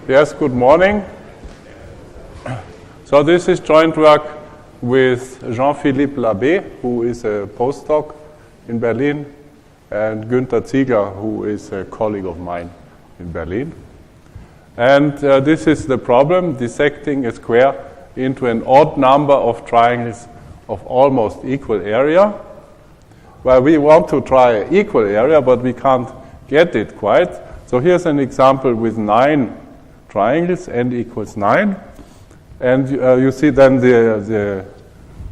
Yes, good morning. So this is joint work with Jean-Philippe Labbé, who is a postdoc in Berlin, and Günther Ziegler, who is a colleague of mine in Berlin. And this is the problem, dissecting a square into an odd number of triangles of almost equal area. Well, we want to try equal area, but we can't get it quite. So here's an example with 9 triangles, n equals 9. And you see then the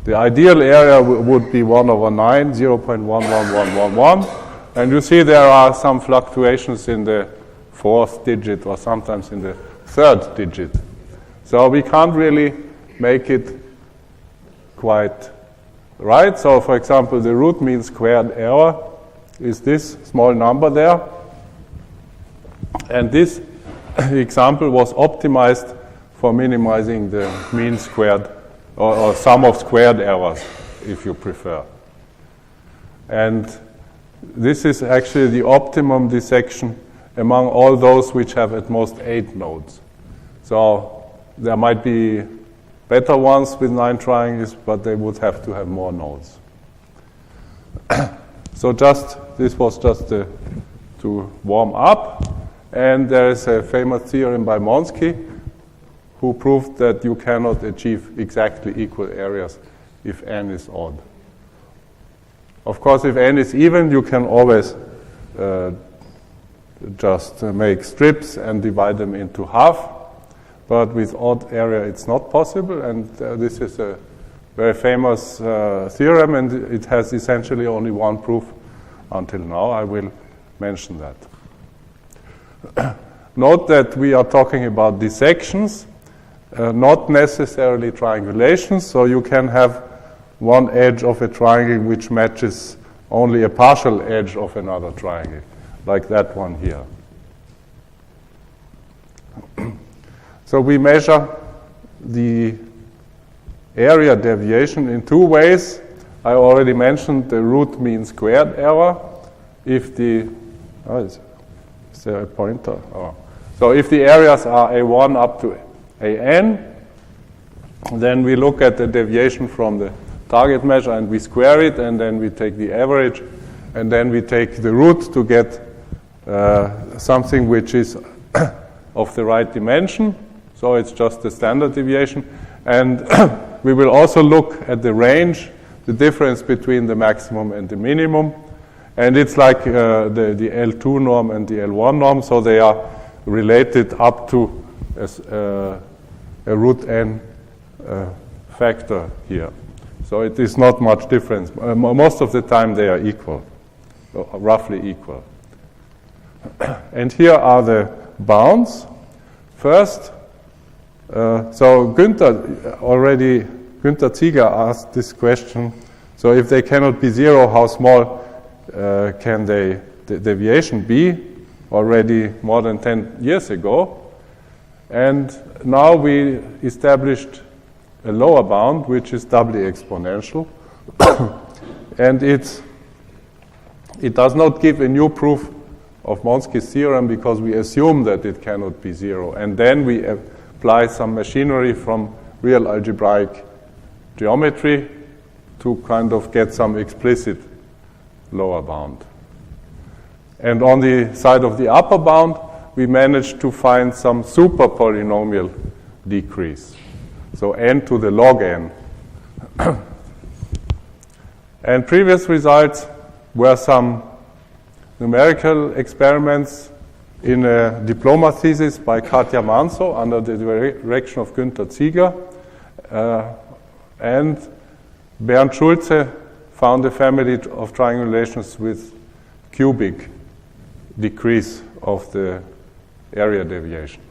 ideal area would be 1 over 9, 0.11111. And you see there are some fluctuations in the 4th digit or sometimes in the 3rd digit. So we can't really make it quite right. So for example, the root mean squared error is this small number there. And this example was optimized for minimizing the mean squared or sum of squared errors, if you prefer. And this is actually the optimum dissection among all those which have at most 8 nodes. So there might be better ones with 9 triangles, but they would have to have more nodes. So this was just to warm up. And there is a famous theorem by Monsky who proved that you cannot achieve exactly equal areas if n is odd. Of course, if n is even, you can always just make strips and divide them into half. But with odd area, it's not possible. And this is a very famous theorem, and it has essentially only one proof until now. I will mention that. Note that we are talking about dissections, not necessarily triangulations. So you can have one edge of a triangle which matches only a partial edge of another triangle, like that one here. So we measure the area deviation in 2 ways. I already mentioned the root mean squared error. If the is there a pointer? Oh. So if the areas are A1 up to AN, then we look at the deviation from the target measure and we square it, and then we take the average, and then we take the root to get something which is of the right dimension. So it's just the standard deviation. And we will also look at the range, the difference between the maximum and the minimum. And it's like the L2 norm and the L1 norm, so they are related up to a root n factor here. So it is not much difference. Most of the time they are equal, roughly equal. And here are the bounds. First, so Günther Ziegler asked this question. So if they cannot be 0, how small can the deviation be? Already more than 10 years ago. And now we established a lower bound, which is doubly exponential. And it does not give a new proof of Monsky's theorem because we assume that it cannot be 0. And then we apply some machinery from real algebraic geometry to kind of get some explicit lower bound. And on the side of the upper bound, we managed to find some super polynomial decrease. So n to the log n. And previous results were some numerical experiments in a diploma thesis by Katja Manso under the direction of Günther Ziegler. And Bernd Schulze found a family of triangulations with cubic decrease of the area deviation.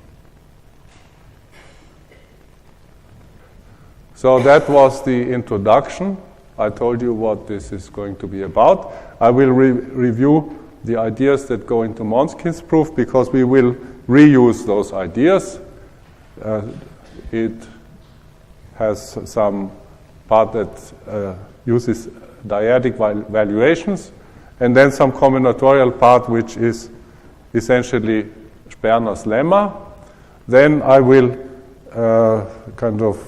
So that was the introduction. I told you what this is going to be about. I will review the ideas that go into Monsky's proof because we will reuse those ideas. It has some part that uses dyadic valuations, and then some combinatorial part which is essentially Sperner's lemma. Then I will kind of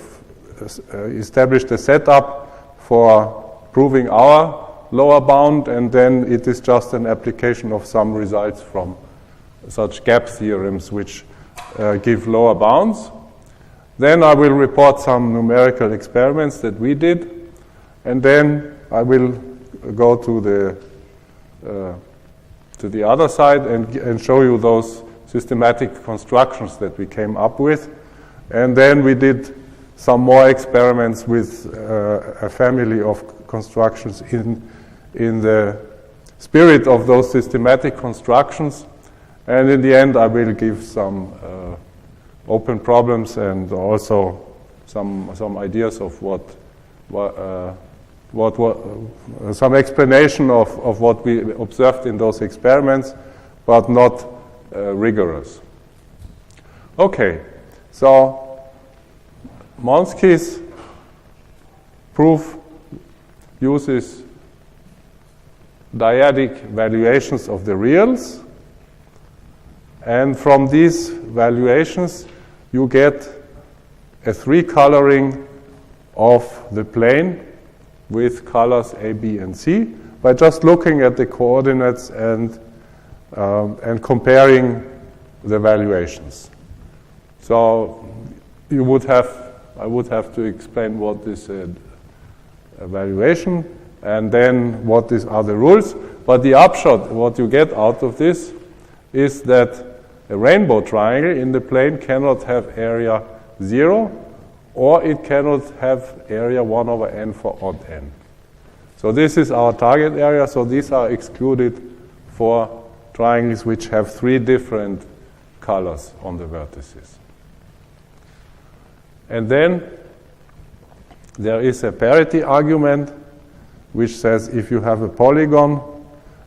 establish the setup for proving our lower bound, and then it is just an application of some results from such gap theorems which give lower bounds. Then I will report some numerical experiments that we did, and then I will go to the other side and show you those systematic constructions that we came up with. And then we did some more experiments with a family of constructions in the spirit of those systematic constructions. And in the end, I will give some open problems and also some ideas of some explanation of what we observed in those experiments, but not rigorous. Okay, so Monsky's proof uses dyadic valuations of the reals, and from these valuations you get a three-coloring of the plane with colors A, B, and C by just looking at the coordinates and comparing the valuations. So I would have to explain what is a valuation and then what are the rules. But the upshot, what you get out of this, is that a rainbow triangle in the plane cannot have area 0, or it cannot have area 1 over n for odd n. So this is our target area, so these are excluded for triangles which have 3 different colors on the vertices. And then there is a parity argument which says if you have a polygon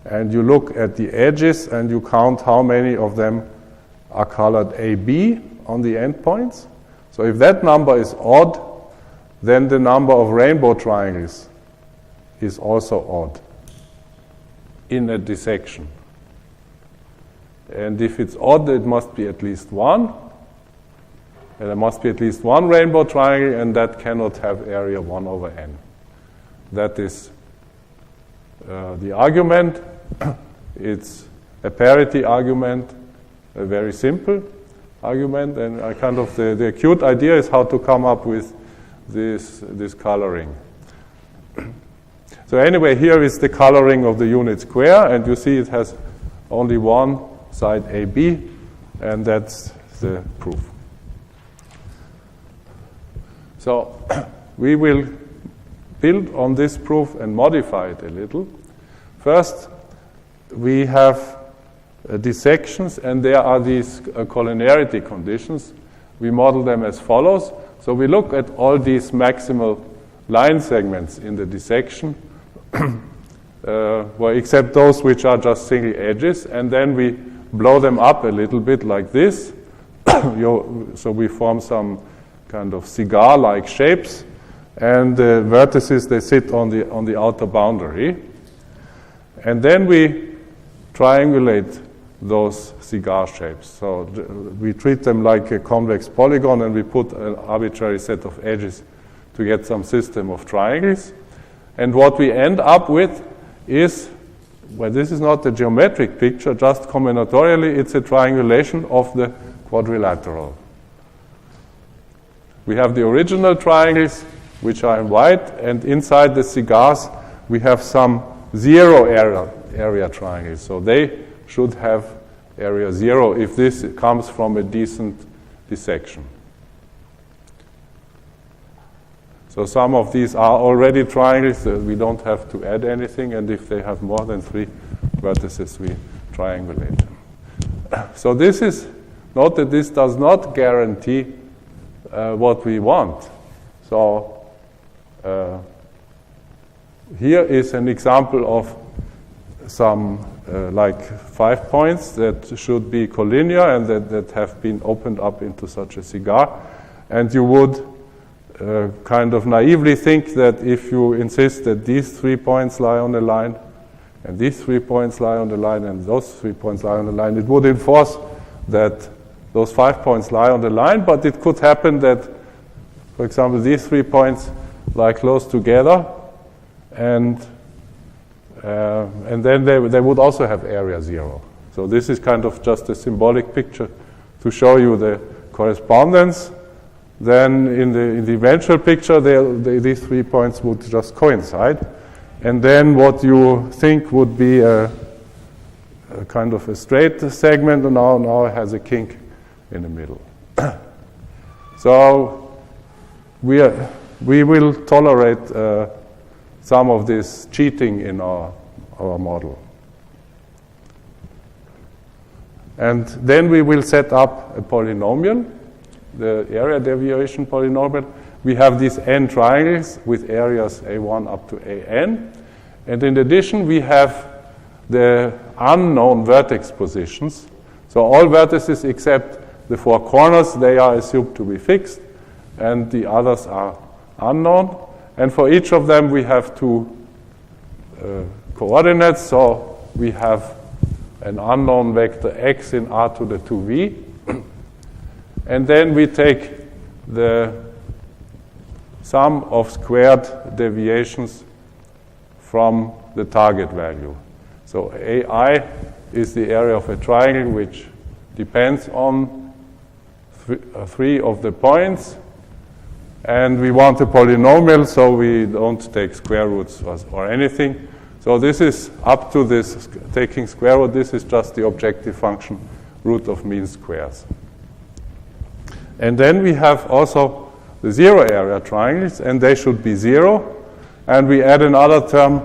and you look at the edges and you count how many of them are colored AB on the endpoints. So if that number is odd, then the number of rainbow triangles is also odd in a dissection. And if it's odd, it must be at least 1. And there must be at least 1 rainbow triangle, and that cannot have area 1 over n. That is the argument. It's a parity argument, a very simple argument, and the acute idea is how to come up with this coloring. So anyway, here is the coloring of the unit square, and you see it has only one side AB, and that's the proof. So we will build on this proof and modify it a little. First, we have dissections, and there are these colinearity conditions. We model them as follows. So we look at all these maximal line segments in the dissection, well, except those which are just single edges, and then we blow them up a little bit like this. So we form some kind of cigar-like shapes, and the vertices, they sit on the outer boundary. And then we triangulate those cigar shapes. So we treat them like a convex polygon, and we put an arbitrary set of edges to get some system of triangles. And what we end up with is, well, this is not a geometric picture, just combinatorially, it's a triangulation of the quadrilateral. We have the original triangles, which are in white, and inside the cigars, we have some 0 area triangles. So they should have area 0 if this comes from a decent dissection. So some of these are already triangles, we don't have to add anything, and if they have more than 3 vertices, we triangulate them. So this is, note that this does not guarantee what we want. So here is an example of some like 5 points that should be collinear and that have been opened up into such a cigar. And you would kind of naively think that if you insist that these 3 points lie on a line, and these 3 points lie on the line, and those 3 points lie on the line, it would enforce that those 5 points lie on the line, but it could happen that, for example, these 3 points lie close together, and then they would also have area 0. So this is kind of just a symbolic picture to show you the correspondence. Then in the eventual picture, these 3 points would just coincide. And then what you think would be a kind of a straight segment now has a kink in the middle. So we will tolerate some of this cheating in our model. And then we will set up a polynomial, the area deviation polynomial. We have these n triangles with areas a1 up to an. And in addition, we have the unknown vertex positions. So all vertices except the 4 corners, they are assumed to be fixed, and the others are unknown. And for each of them, we have 2 coordinates. So we have an unknown vector x in r to the 2v. And then we take the sum of squared deviations from the target value. So AI is the area of a triangle which depends on 3 of the points. And we want a polynomial, so we don't take square roots or anything. So this is up to this taking square root. This is just the objective function root of mean squares. And then we have also the 0 area triangles, and they should be 0. And we add another term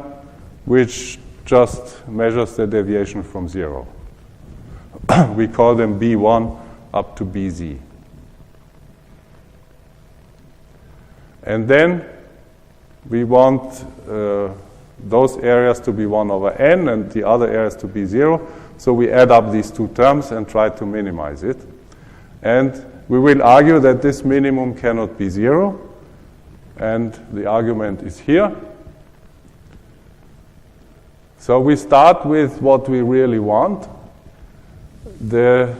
which just measures the deviation from 0. We call them B1 up to BZ. And then we want those areas to be 1 over n and the other areas to be 0. So we add up these 2 terms and try to minimize it. And we will argue that this minimum cannot be 0. And the argument is here. So we start with what we really want, the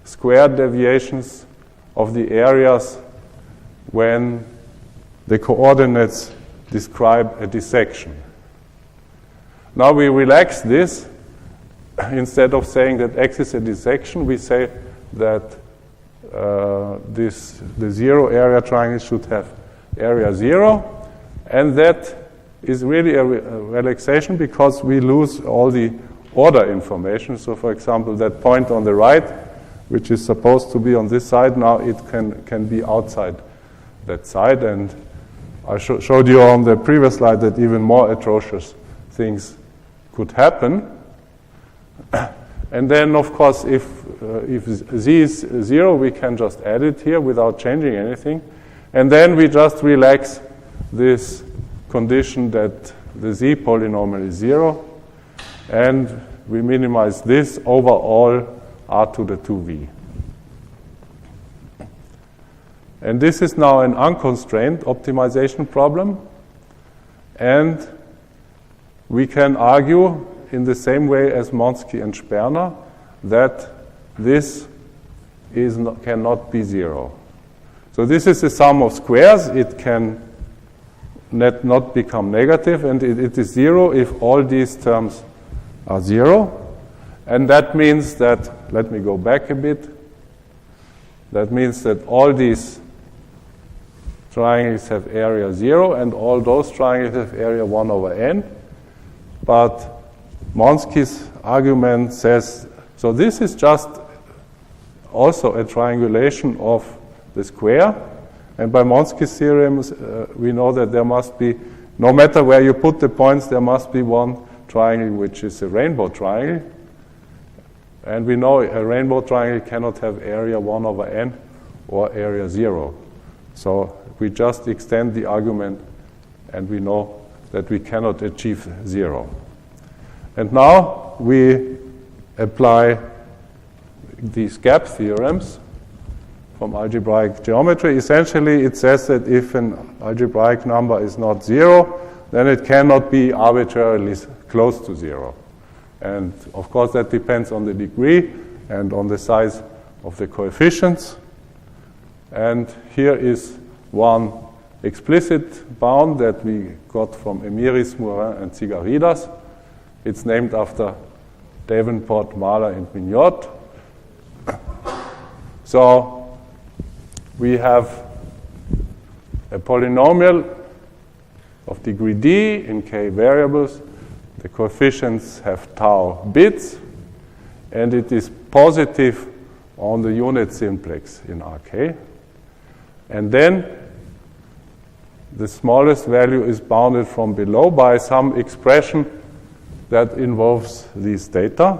squared deviations of the areas when the coordinates describe a dissection. Now we relax this. Instead of saying that x is a dissection, we say that the 0 area triangle should have area 0, and that is really a relaxation because we lose all the order information. So for example, that point on the right, which is supposed to be on this side, now it can be outside that side. And I showed you on the previous slide that even more atrocious things could happen. And then, of course, if z is 0, we can just add it here without changing anything. And then we just relax this condition that the z polynomial is 0. And we minimize this over all r to the 2v. And this is now an unconstrained optimization problem. And we can argue in the same way as Monsky and Sperner that this cannot be 0. So this is a sum of squares. It can not become negative, and it is 0 if all these terms are 0. And that means that, let me go back a bit, that means that all these triangles have area 0, and all those triangles have area 1 over n. But Monsky's argument says, so this is just also a triangulation of the square. And by Monsky's theorem, we know that there must be, no matter where you put the points, there must be one triangle which is a rainbow triangle. And we know a rainbow triangle cannot have area 1 over n or area 0. So we just extend the argument, and we know that we cannot achieve 0. And now we apply these gap theorems from algebraic geometry. Essentially, it says that if an algebraic number is not 0, then it cannot be arbitrarily close to 0. And of course that depends on the degree and on the size of the coefficients. And here is one explicit bound that we got from Emiris, Mourin, and Tsigaridas. It's named after Davenport, Mahler, and Mignot. So we have a polynomial of degree d in k variables. The coefficients have tau bits, and it is positive on the unit simplex in Rk. And then the smallest value is bounded from below by some expression that involves these data.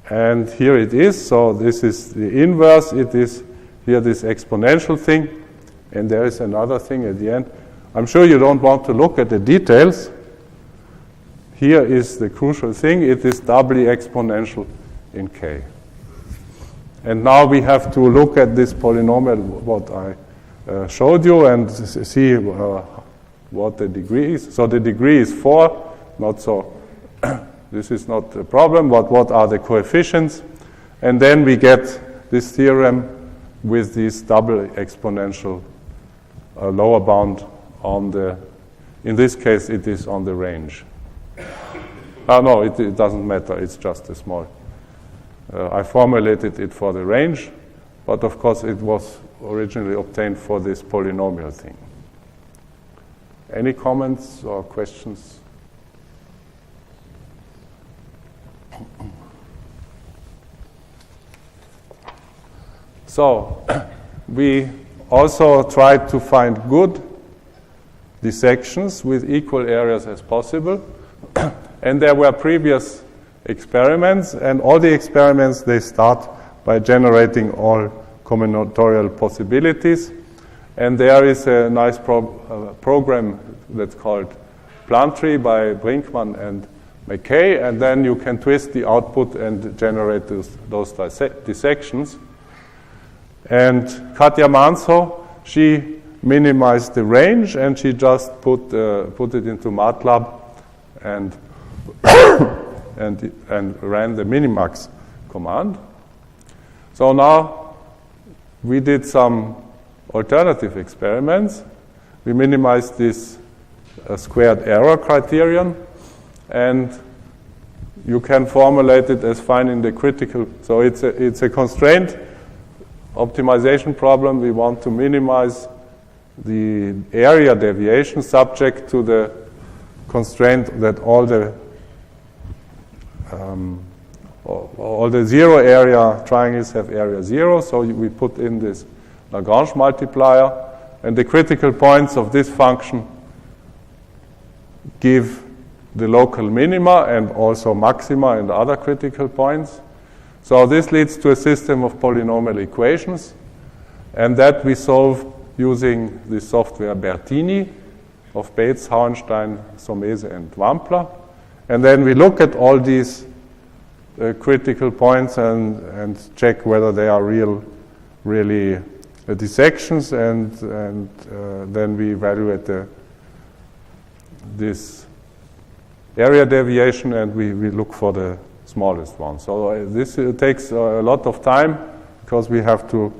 And here it is. So this is the inverse. It is here this exponential thing. And there is another thing at the end. I'm sure you don't want to look at the details. Here is the crucial thing. It is doubly exponential in k. And now we have to look at this polynomial, what I showed you, and see what the degree is. So the degree is 4, not so, this is not a problem, but what are the coefficients? And then we get this theorem with this double exponential lower bound on the, in this case it is on the range. No, it doesn't matter, it's just a small. I formulated it for the range, but of course it was originally obtained for this polynomial thing. Any comments or questions? So we also tried to find good dissections with equal areas as possible. And there were previous experiments, and all the experiments, they start by generating all combinatorial possibilities. And there is a nice program that's called Plantry by Brinkman and McKay, and then you can twist the output and generate those dissections. And Katja Manso, she minimized the range, and she just put it into MATLAB and and ran the minimax command. So now we did some alternative experiments. We minimized this squared error criterion, and you can formulate it as finding the critical. So it's a constraint optimization problem. We want to minimize the area deviation subject to the constraint that all the zero area triangles have area 0. So we put in this Lagrange multiplier, and the critical points of this function give the local minima and also maxima and other critical points. So this leads to a system of polynomial equations, and that we solve using the software Bertini of Bates, Hauenstein, Sommese, and Wampler. And then we look at all these critical points and check whether they are really dissections, and then we evaluate this area deviation, and we look for the smallest one. So this takes a lot of time, because we have to,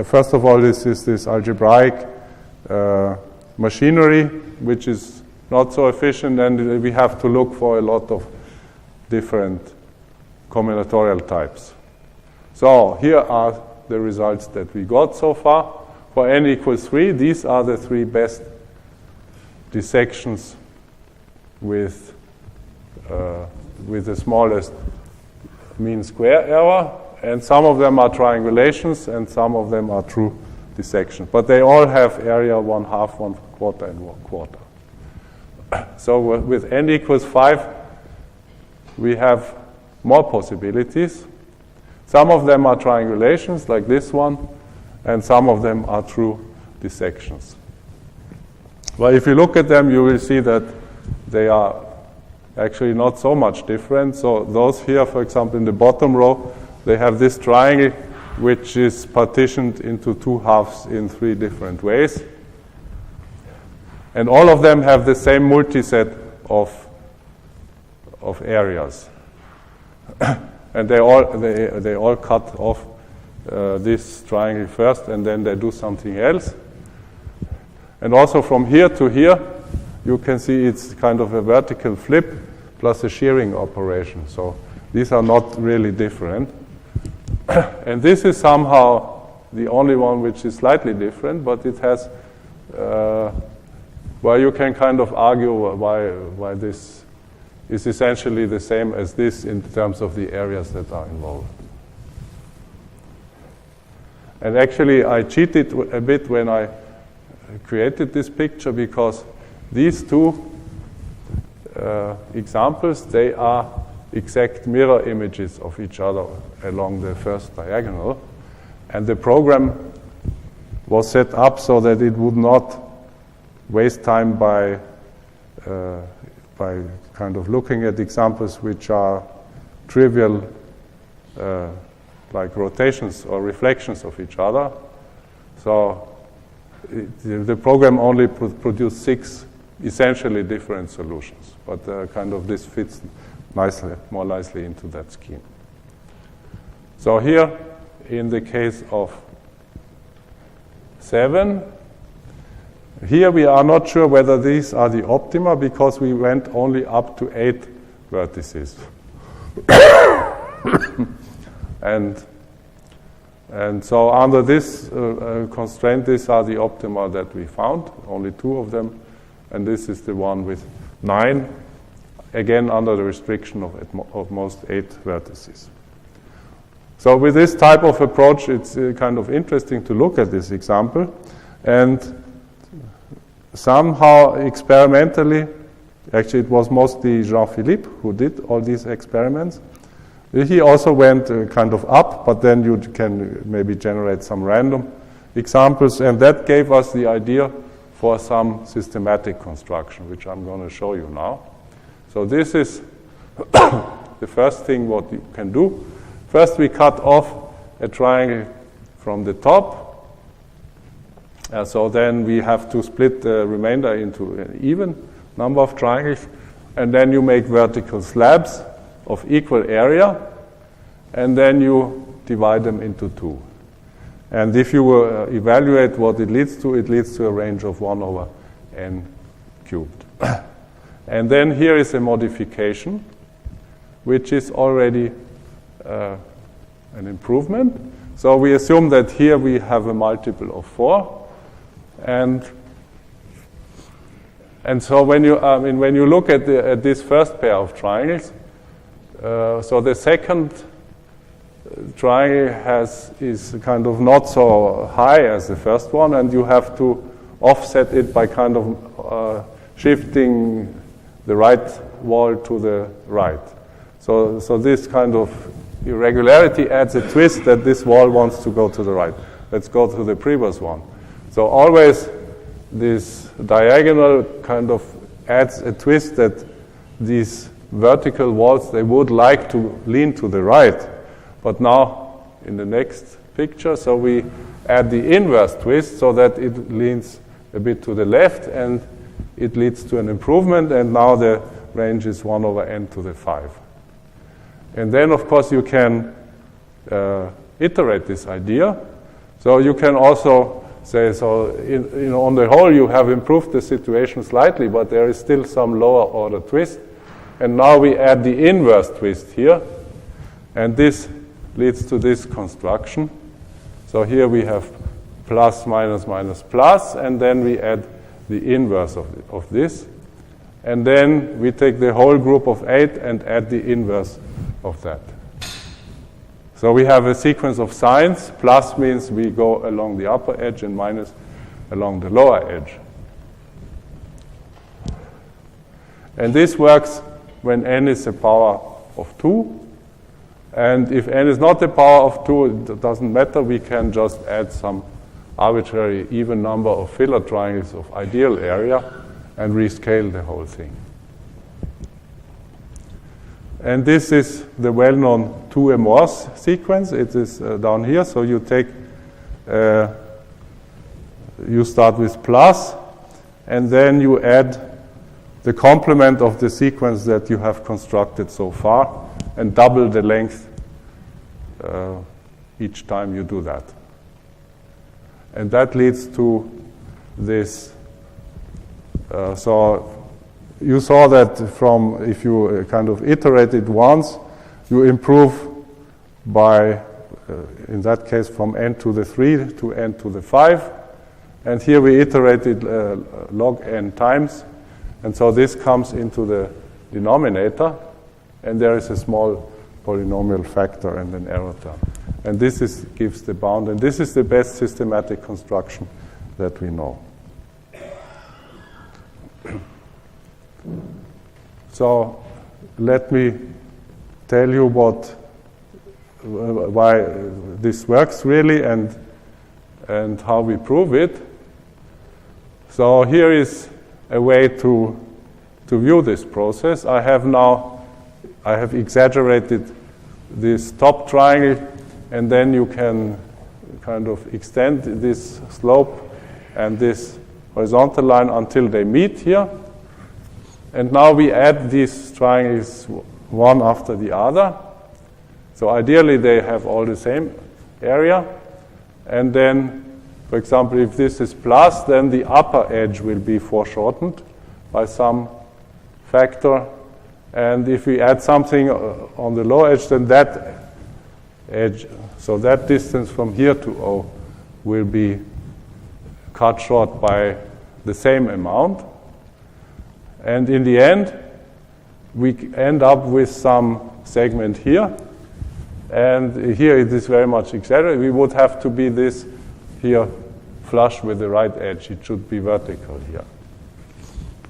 first of all, this is this algebraic machinery, which is not so efficient, and we have to look for a lot of different combinatorial types. So here are the results that we got so far. For n equals 3, these are the 3 best dissections with the smallest mean square error, and some of them are triangulations and some of them are true dissections. But they all have area 1/2, 1/4, and 1/4. So with n equals 5, we have more possibilities. Some of them are triangulations, like this one, and some of them are true dissections. Well, if you look at them, you will see that they are actually not so much different. So those here, for example, in the bottom row, they have this triangle which is partitioned into 2 halves in 3 different ways. And all of them have the same multiset of of areas. And they all cut off this triangle first, and then they do something else. And also from here to here, you can see it's kind of a vertical flip plus a shearing operation. So these are not really different. And this is somehow the only one which is slightly different, but it has, well, you can kind of argue why this is essentially the same as this in terms of the areas that are involved. And actually, I cheated a bit when I created this picture, because these two examples, they are exact mirror images of each other along the first diagonal. And the program was set up so that it would not waste time by kind of looking at examples which are trivial, like rotations or reflections of each other. So the program only produced 6 essentially different solutions, but kind of this fits more nicely into that scheme. So here, in the case of 7, here we are not sure whether these are the optima, because we went only up to 8 vertices. And so under this constraint, these are the optima that we found, only 2 of them, and this is the one with 9, again under the restriction of most 8 vertices. So with this type of approach, it's kind of interesting to look at this example, and somehow experimentally, actually it was mostly Jean-Philippe who did all these experiments. He also went kind of up, but then you can maybe generate some random examples, and that gave us the idea for some systematic construction, which I'm going to show you now. So this is the first thing what you can do. First, we cut off a triangle from the top. So then we have to split the remainder into an even number of triangles, and then you make vertical slabs of equal area, and then you divide them into 2. And if you evaluate what it leads to a range of 1 over n cubed. And then here is a modification, which is already an improvement. So we assume that here we have a multiple of 4. And so when you look at this first pair of triangles, so the second triangle is kind of not so high as the first one, and you have to offset it by kind of shifting the right wall to the right. So this kind of irregularity adds a twist that this wall wants to go to the right. Let's go to the previous one. So always this diagonal kind of adds a twist that these vertical walls, they would like to lean to the right. But now in the next picture, so we add the inverse twist so that it leans a bit to the left, and it leads to an improvement, and now the range is 1 over n to the 5. And then, of course, you can iterate this idea. So you can also say, so on the whole, you have improved the situation slightly, but there is still some lower order twist. And now we add the inverse twist here, and this leads to this construction. So here we have plus, minus, minus, plus, and then we add the inverse of this. And then we take the whole group of 8 and add the inverse of that. So we have a sequence of signs. Plus means we go along the upper edge, and minus along the lower edge. And this works when n is a power of 2. And if n is not a power of 2, it doesn't matter. We can just add some arbitrary even number of filler triangles of ideal area and rescale the whole thing. And this is the well-known 2-Morse sequence. It is down here. So you take, you start with plus, and then you add the complement of the sequence that you have constructed so far and double the length each time you do that. And that leads to this. So you saw that from, if you kind of iterate it once, you improve by, in that case, from n to the 3 to n to the 5. And here we iterated log n times. And so this comes into the denominator. And there is a small polynomial factor and an error term. And this gives the bound. And this is the best systematic construction that we know. So let me tell you why this works really and how we prove it. So here is a way to view this process. I have exaggerated this top triangle, and then you can kind of extend this slope and this horizontal line until they meet here. And now we add these triangles one after the other. So ideally they have all the same area. And then, for example, if this is plus, then the upper edge will be foreshortened by some factor. And if we add something on the lower edge, then that edge, so that distance from here to O will be cut short by the same amount. And in the end, we end up with some segment here. And here it is very much exaggerated. We would have to be this here flush with the right edge. It should be vertical here.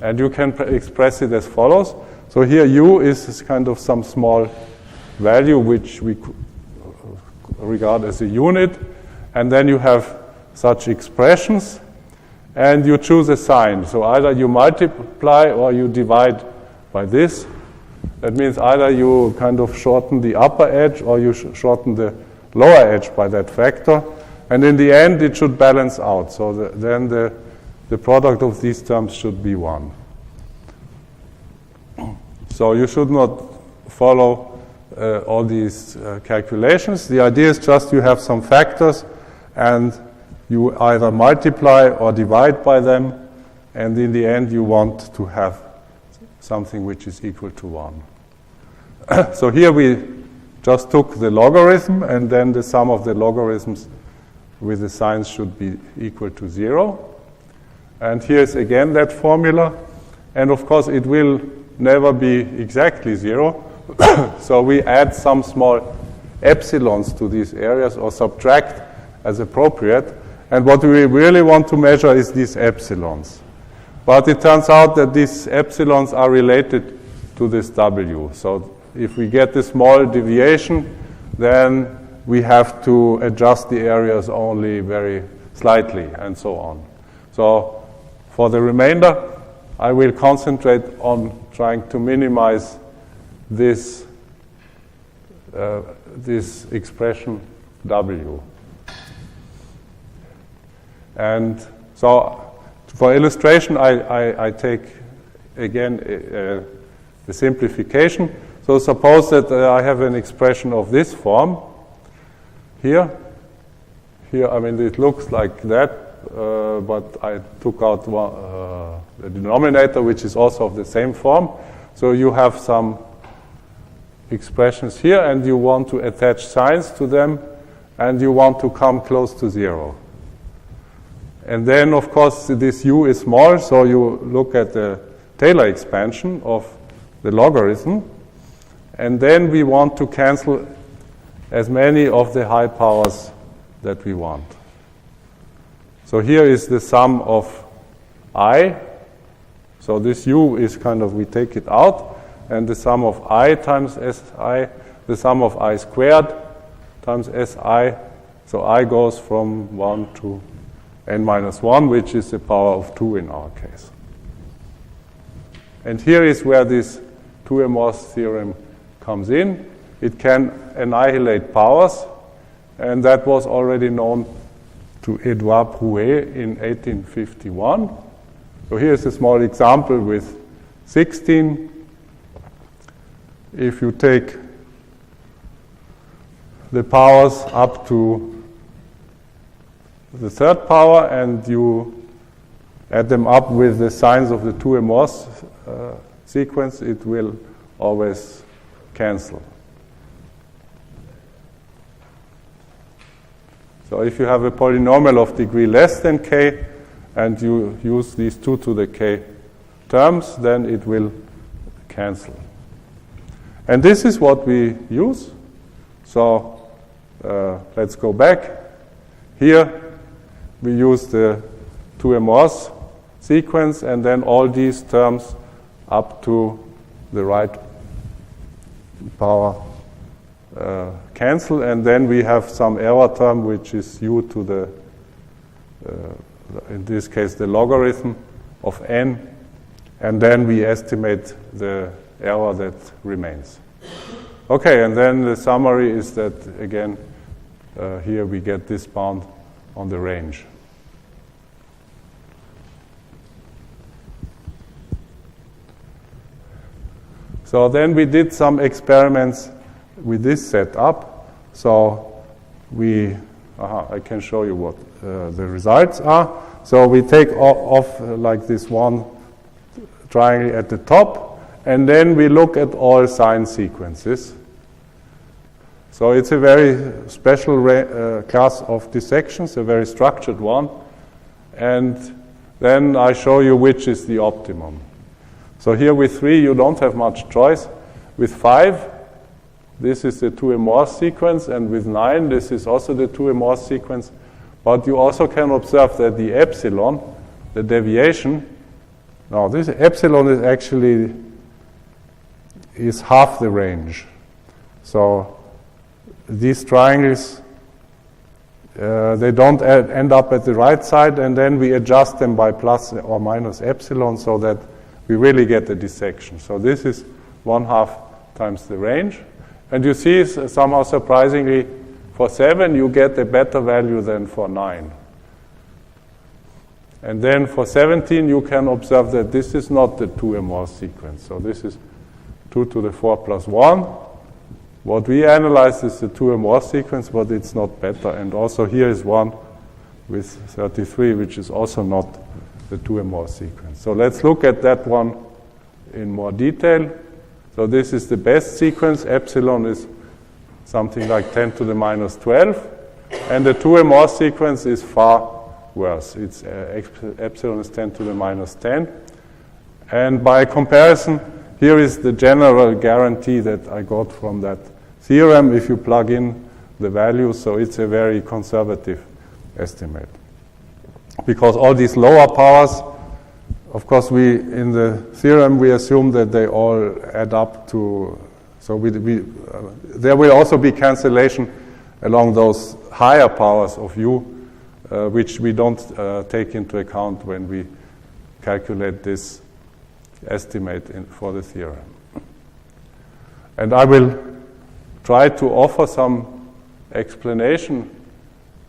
And you can express it as follows. So here U is kind of some small value which we regard as a unit. And then you have such expressions. And you choose a sign. So either you multiply or you divide by this. That means either you kind of shorten the upper edge or you shorten the lower edge by that factor. And in the end, it should balance out. So then the product of these terms should be 1. So you should not follow all these calculations. The idea is just you have some factors and you either multiply or divide by them, and in the end you want to have something which is equal to 1. So here we just took the logarithm, and then the sum of the logarithms with the signs should be equal to 0. And here's again that formula, and of course it will never be exactly 0. So we add some small epsilons to these areas or subtract as appropriate. And what we really want to measure is these epsilons. But it turns out that these epsilons are related to this W. So if we get a small deviation, then we have to adjust the areas only very slightly, and so on. So for the remainder, I will concentrate on trying to minimize this expression W. And so for illustration, I take, again, the simplification. So suppose that I have an expression of this form here. Here, I mean, it looks like that, but I took out the denominator, which is also of the same form. So you have some expressions here, and you want to attach signs to them, and you want to come close to 0. And then, of course, this U is small, so you look at the Taylor expansion of the logarithm. And then we want to cancel as many of the high powers that we want. So here is the sum of I. So this U is kind of, we take it out. And the sum of I times Si, the sum of I squared times Si. So I goes from 1 to n minus 1, which is the power of 2 in our case. And here is where this 2-Morse theorem comes in. It can annihilate powers, and that was already known to Edouard Brouet in 1851. So here's a small example with 16, if you take the powers up to the third power and you add them up with the signs of the 2m sequence, it will always cancel. So if you have a polynomial of degree less than k and you use these 2 to the k terms, then it will cancel. And this is what we use. So let's go back. Here we use the 2m sequence and then all these terms up to the right power cancel, and then we have some error term which is u to the, in this case, the logarithm of n, and then we estimate the error that remains. Okay, and then the summary is that, again, here we get this bound on the range. So then we did some experiments with this setup. So I can show you what the results are. So we take off like this one triangle at the top, and then we look at all sign sequences. So it's a very special class of dissections, a very structured one. And then I show you which is the optimum. So here with 3, you don't have much choice. With 5, this is the 2m sequence, and with 9, this is also the 2m sequence. But you also can observe that the epsilon, the deviation, now this epsilon is actually half the range. So these triangles, they don't end up at the right side, and then we adjust them by plus or minus epsilon so that we really get the dissection. So this is 1/2 times the range. And you see, somehow surprisingly, for 7 you get a better value than for 9. And then for 17 you can observe that this is not the 2m sequence. So this is 2 to the 4 plus 1. What we analyze is the 2m sequence, but it's not better. And also here is one with 33, which is also not the 2m sequence. So let's look at that one in more detail. So this is the best sequence. Epsilon is something like 10 to the minus 12. And the 2m sequence is far worse. It's epsilon is 10 to the minus 10. And by comparison, here is the general guarantee that I got from that theorem if you plug in the values. So it's a very conservative estimate. Because all these lower powers, of course, in the theorem we assume that they all add up to, so there will also be cancellation along those higher powers of u, which we don't take into account when we calculate this estimate for the theorem. And I will try to offer some explanation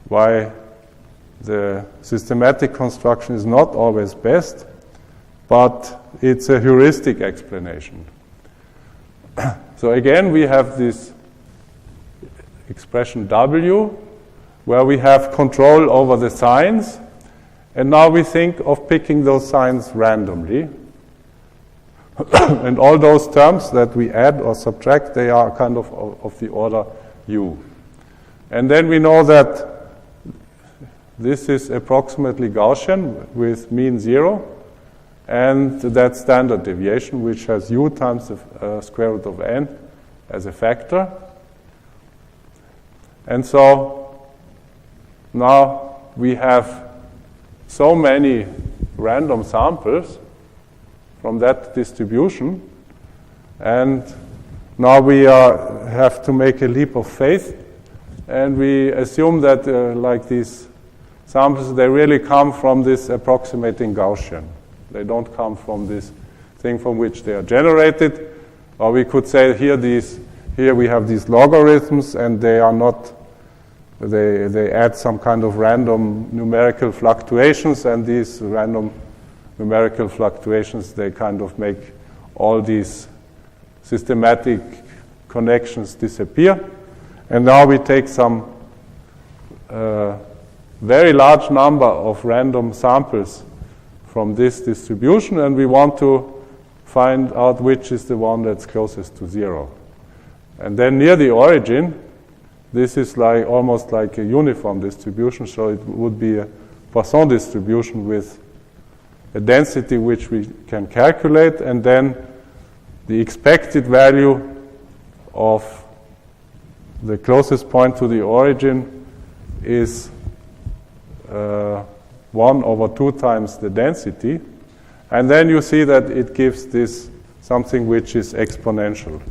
why the systematic construction is not always best, but it's a heuristic explanation. So again, we have this expression W, where we have control over the signs, and now we think of picking those signs randomly. And all those terms that we add or subtract, they are kind of the order u. And then we know that this is approximately Gaussian with mean 0, and that's standard deviation, which has u times the square root of n as a factor. And so now we have so many random samples from that distribution, and now we have to make a leap of faith, and we assume that like these samples, they really come from this approximating Gaussian. They don't come from this thing from which they are generated. Or we could say here we have these logarithms, and they are not, they add some kind of random numerical fluctuations, and these random numerical fluctuations, they kind of make all these systematic connections disappear. And now we take some very large number of random samples from this distribution, and we want to find out which is the one that's closest to 0. And then near the origin, this is like almost like a uniform distribution, so it would be a Poisson distribution with a density which we can calculate, and then the expected value of the closest point to the origin is 1 over 2 times the density. And then you see that it gives this something which is exponential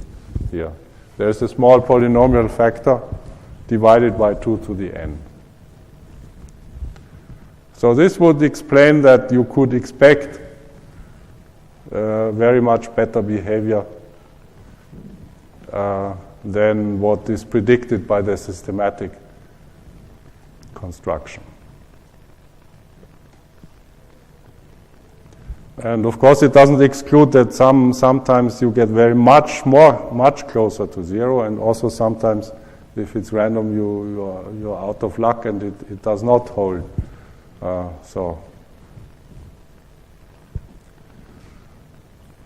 here. There's a small polynomial factor divided by 2 to the n. So this would explain that you could expect very much better behavior than what is predicted by the systematic construction. And of course, it doesn't exclude that sometimes you get much closer to 0, and also sometimes, if it's random, you're out of luck and it does not hold. So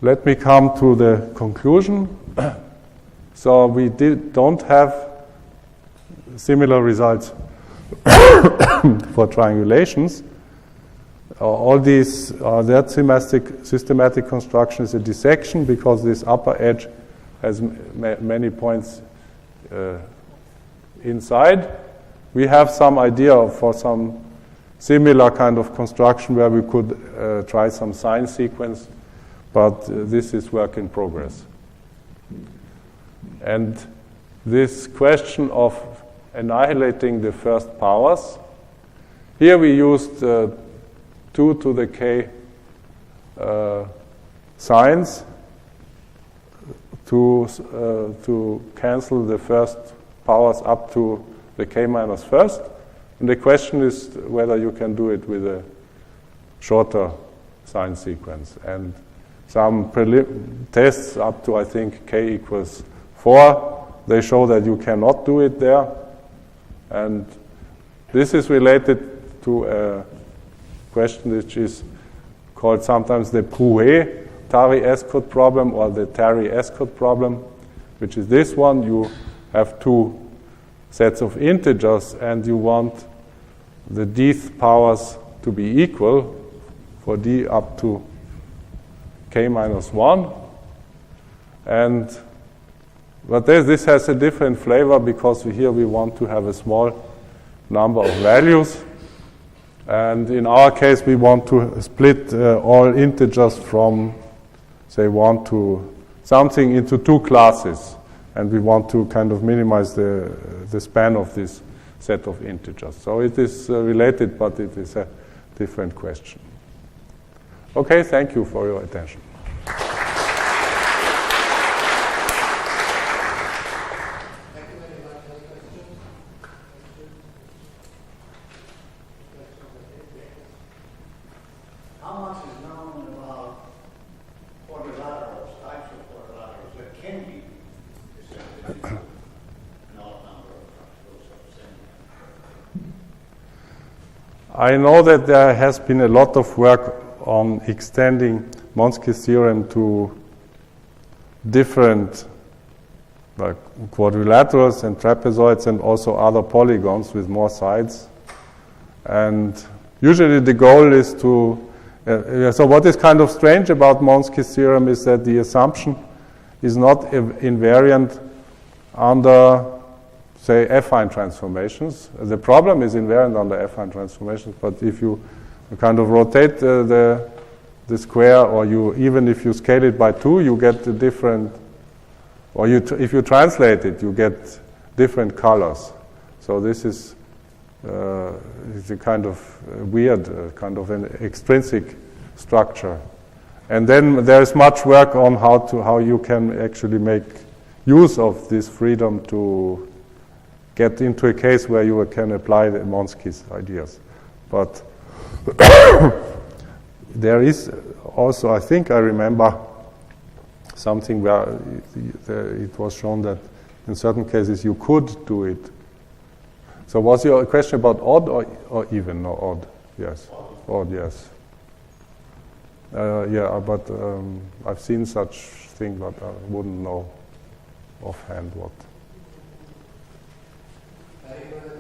let me come to the conclusion. So we don't have similar results for triangulations. All these, that systematic construction is a dissection because this upper edge has many points inside. We have some idea for some similar kind of construction where we could try some sign sequence, but this is work in progress. And this question of annihilating the first powers, here we used 2 to the k signs to cancel the first powers up to the k minus first. And the question is whether you can do it with a shorter sign sequence. And some tests up to, I think, k equals 4, they show that you cannot do it there. And this is related to a question which is called sometimes the Prouet-Tari-Escott problem or the Tari-Escott problem, which is this one. You have 2 sets of integers and you want the dth powers to be equal for d up to k minus 1. But this has a different flavor because here we want to have a small number of values. And in our case, we want to split all integers from, say, 1 to something into 2 classes. And we want to kind of minimize the span of this set of integers. So it is related, but it is a different question. Okay, thank you for your attention. I know that there has been a lot of work on extending Monsky's theorem to different quadrilaterals and trapezoids and also other polygons with more sides. And usually the goal is to... so what is kind of strange about Monsky's theorem is that the assumption is not invariant under, say, affine transformations. The problem is invariant under affine transformations, but if you kind of rotate the square, or even if you scale it by 2, you get a different, or if you translate it, you get different colors. So this is a kind of weird, kind of an extrinsic structure. And then there is much work on how you can actually make use of this freedom to get into a case where you can apply the Monsky's ideas. But there is also, I think I remember, something where it was shown that in certain cases you could do it. So was your question about odd or even? No, odd. Yes. Odd, yes. Yeah, but I've seen such thing, but I wouldn't know offhand what. Are you going to